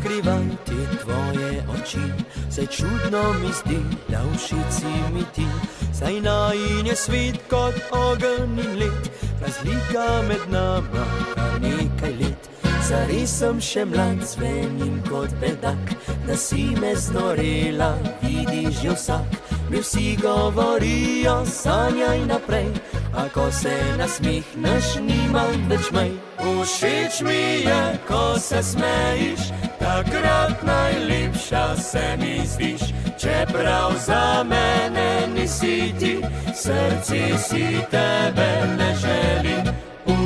skrivati tvoje oči, saj čudno mi zdi, da všeč mi ti, saj najin je svet kot ogenj in led, razlika med nama kar nekaj let. Zares sem še mlad, zvenim kot bedak, da si me znorela, vidiš jo vsak. Mi vsi govorijo, sanjaj naprej, a ko se nasmehneš, nimam več mej. Všeč mi je, ko se smejiš, takrat najlepša se mi zdiš. Čeprav za mene nisi ti, srce si tebe ne želim.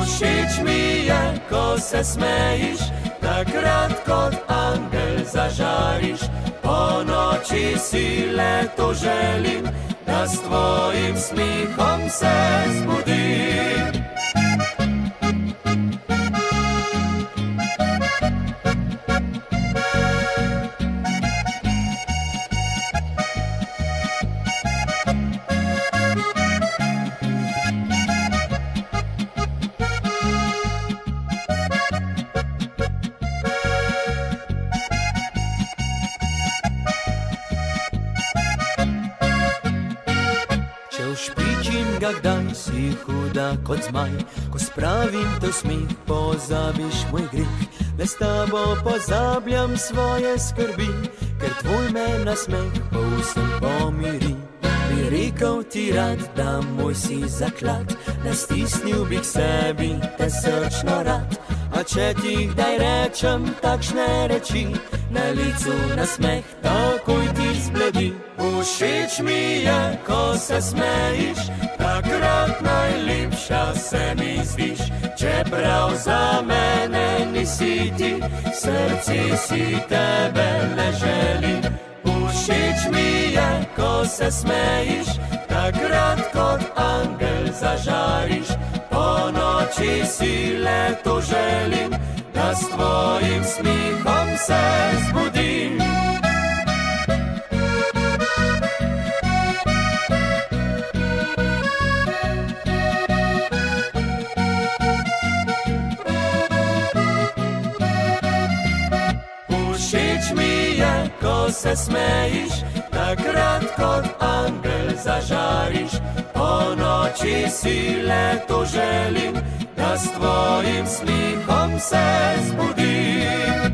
Všeč mi je, ko se smejiš, takrat kot angel zažariš. Po noči si le to želim, da s tvojim smihom se zbudim. Kdaj si huda kot zmaj, ko spravim to smeh, pozabiš moj greh. Le s tabo pozabljam svoje skrbi, ker tvoj me nasmeh povsem pomiri. Bi rekel ti rad, da moj si zaklad, nastisnil bi k sebi te srčno rad. A če ti kdaj rečem takšne reči, na licu nasmeh takoj ti zbledi. Všeč mi je, ko se smejiš, takrat najlepša se mi zdiš. Čeprav za mene nisi ti, srce si tebe ne želim. Všeč mi je, ko se smejiš, takrat kot angel zažariš. Po noči si le to želim, da s tvojim smihom se zbudim. Všeč mi je, ko se smejiš, takrat kot angel zažariš. Po noči si le to želim, da s tvojim smihom se zbudim.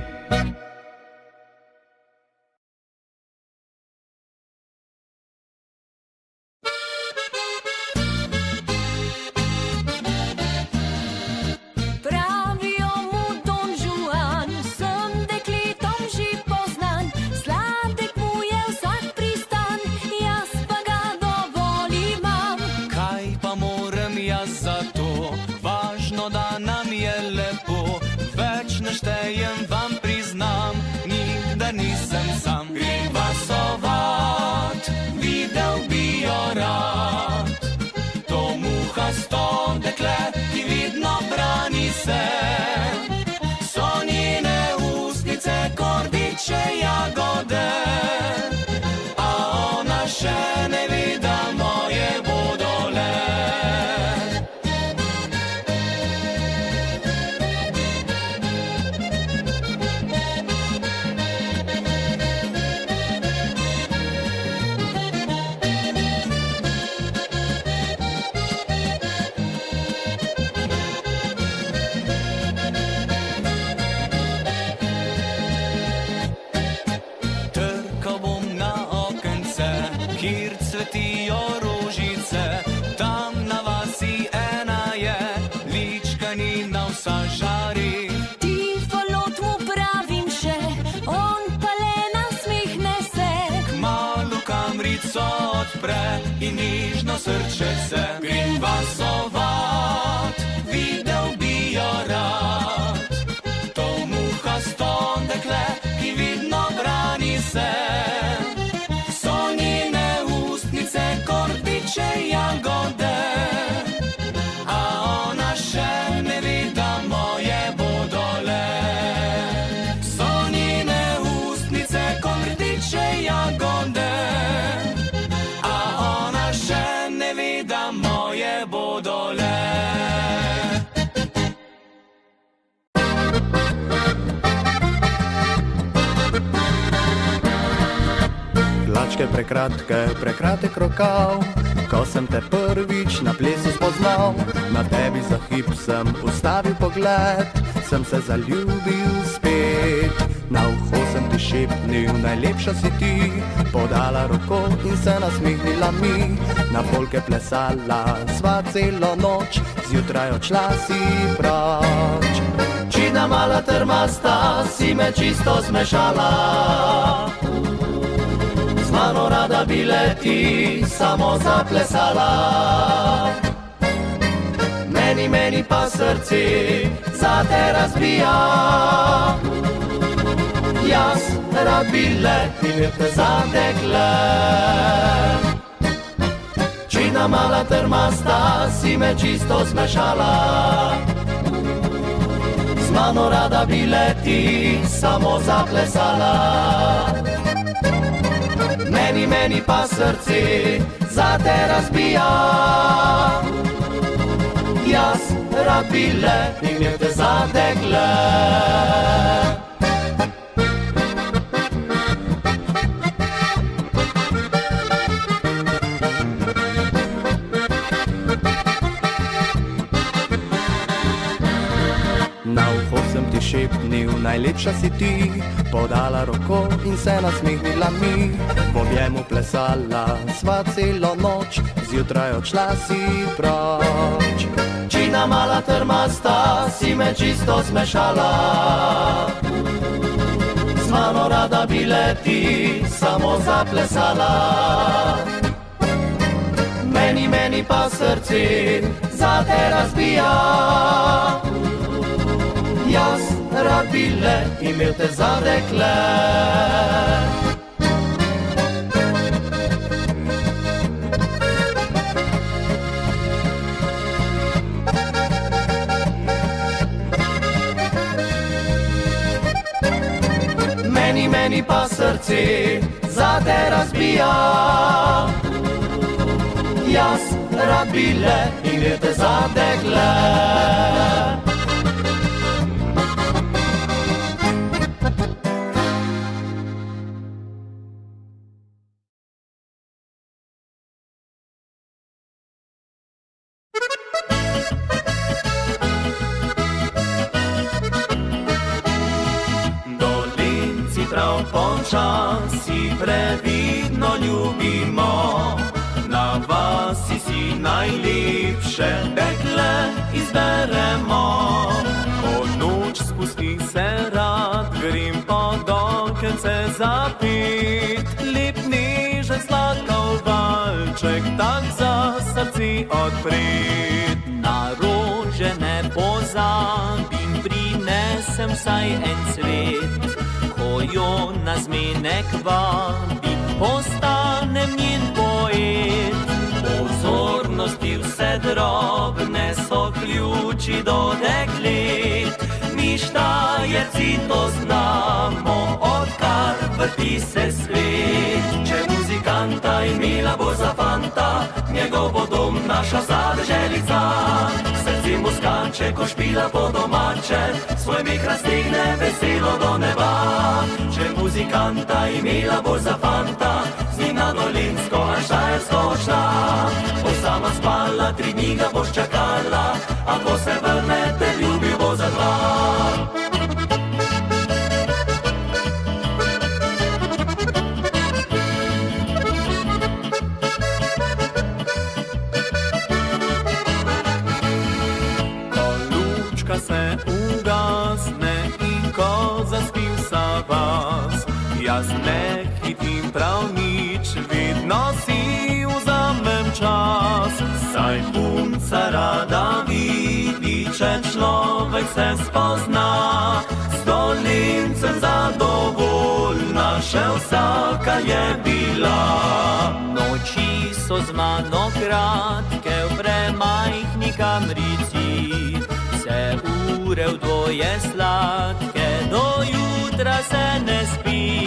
In nižno srce se grem vasovat, videl bi jo rad. To muhasto dekle, ki vidno brani se. So njene ustnice, kordiče, jagode, a ona še ne vida moje bodole. So njene ustnice, kordiče, jagode, moje bodole. nočke prekratek rokav. Ko sem te prvič na plesu spoznal, na tebi za hip sem ustavil pogled, sem se zaljubil spet. Na uho sem ti šepnil, najlepša si ti, podala roko in se nasmehnila mi. Na polke plesala sva celo noč, zjutraj odšla si proč. Čina mala trmasta, si me čisto zmešala. Z mano rada bi leti samo zaplesala. Meni pa srce za te razbija. Jaz rad bi letil te zadekle. Čina mala trmasta, si me čisto zmešala. Z mano rada bi leti samo zaplesala. Meni pa srce za te razbija. Jaz rad bi letil te zadekle. Na uho sem ti šepnil, najlepša si ti, podala roko in se nasmehnila mi. V objemu plesala sva celo noč, zjutraj odšla si proč. Čina mala trmasta, si me čisto zmešala. Z mano rada bi leti samo zaplesala. Meni pa srce za te razbija. Jaz rad bi imel te za dekle. Meni pa srce za te razbija. Jaz rad bi imel te za dekle. Prav počasi previdno ljubimo, na vasi si najlepše dekle izberemo. Ko noč spusti se rad, grem pod okence zapit, lep nežen sladkov valček, tak za srce odpret. Na rože ne pozabim, prinesem vsaj en cvet, ko jo na zmenek vabim, postanem njen poet. Pozornosti vse drobne so ključi do deklet, mi Štajerci to znamo, odkar vrti se svet. Če muzikanta imela bo za fanta, njegov bo dom naša zadeželica. Srce mu skanče, ko špila po domače, svoj mih raztegne veselo do neba. Če muzikanta imela bo za fanta, z njim na Dolenjsko a Štajersko odšla. Bo sama spala, 3 dni ga boš čakala, a ko se vrne, te ljubil bo za 2. Se ugasne in ko zaspi vsa vas, jaz ne hitim prav nič, vedno si vzamem čas. Saj punca rada vidi, če človek se spozna, s Dolencem zadovoljna še vsaka je bila. Noči so z mano kratke v premajhni kamrici, ure v dvoje sladke, do jutra se ne spi.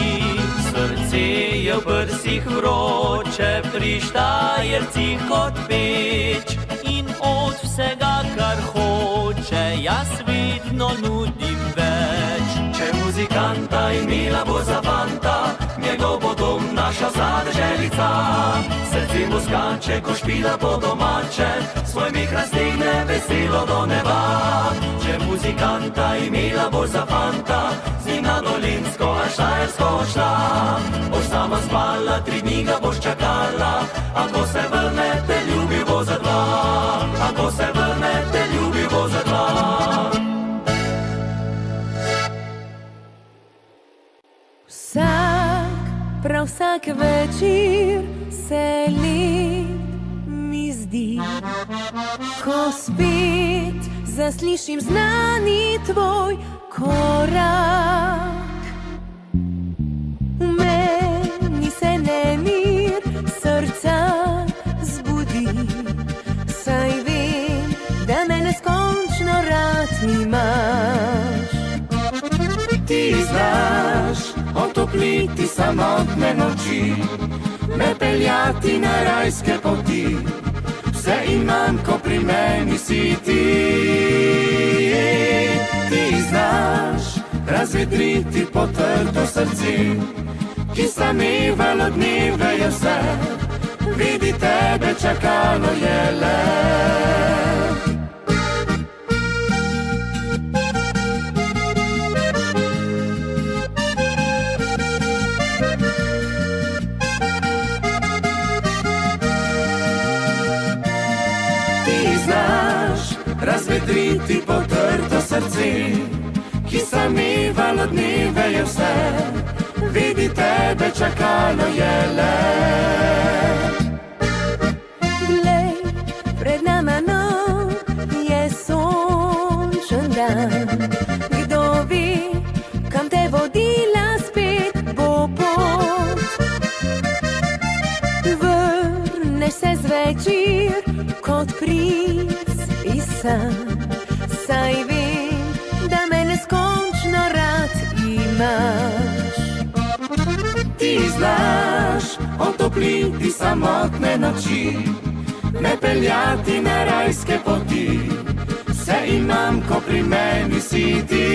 Srce je v prsih vroče, pri Štajercih kot peč, in od vsega, kar hoče, jaz vedno nudim več. Če muzikanta imela bo za fanta, njegov bo dom naš naša zadeželica. Srce mu skače, ko špila po domače, svoj mih raztegne veselo do neba. Če muzikanta imela boš za fanta, z njim na Dolinsko a Štajersko odšla. Boš sama spala, 3 dni ga boš čakala, ako se vrne, te ljubil bo za 2. Ako se vrne, te ljubil bo za 2. Prav vsak večer se lep mi zdi, ko spet zaslišim znani tvoj korak. V meni se nemir srca zbudi, saj vem, da me neskončno rad imaš. Ti znaš otopliti samotne noči, me peljati na rajske poti, vse imam, ko pri meni si ti. Ti znaš razvedriti potrto srce, ki samevalo dneve je vse, vidi tebe čakalo je let. Razvedriti potrto srce, ki samevalo dneve je vse, vidi tebe čakalo je let. Glej, pred nama nov je sončen dan, kdo ve, kam te vodila spet bo pot. Vrneš se zvečer kot princ iz san, saj vem, da me neskončno rad imaš. Ti znaš otopliti samotne noči, me peljati na rajske poti, vse imam, ko pri meni si ti.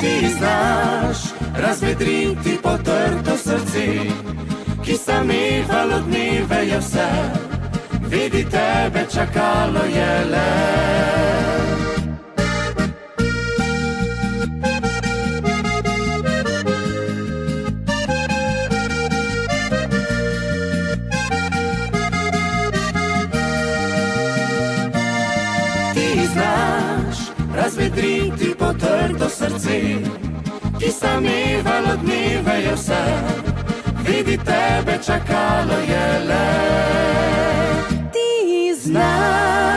Ti znaš razvedriti potrto srce, ki samevalo dneve je vse, vidi tebe čakalo je let. Ti znaš razvedriti potrto srce, ki samevalo dneve je vse, vidi tebe čakalo je let. Ti znaš.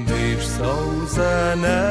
Veš, solze ne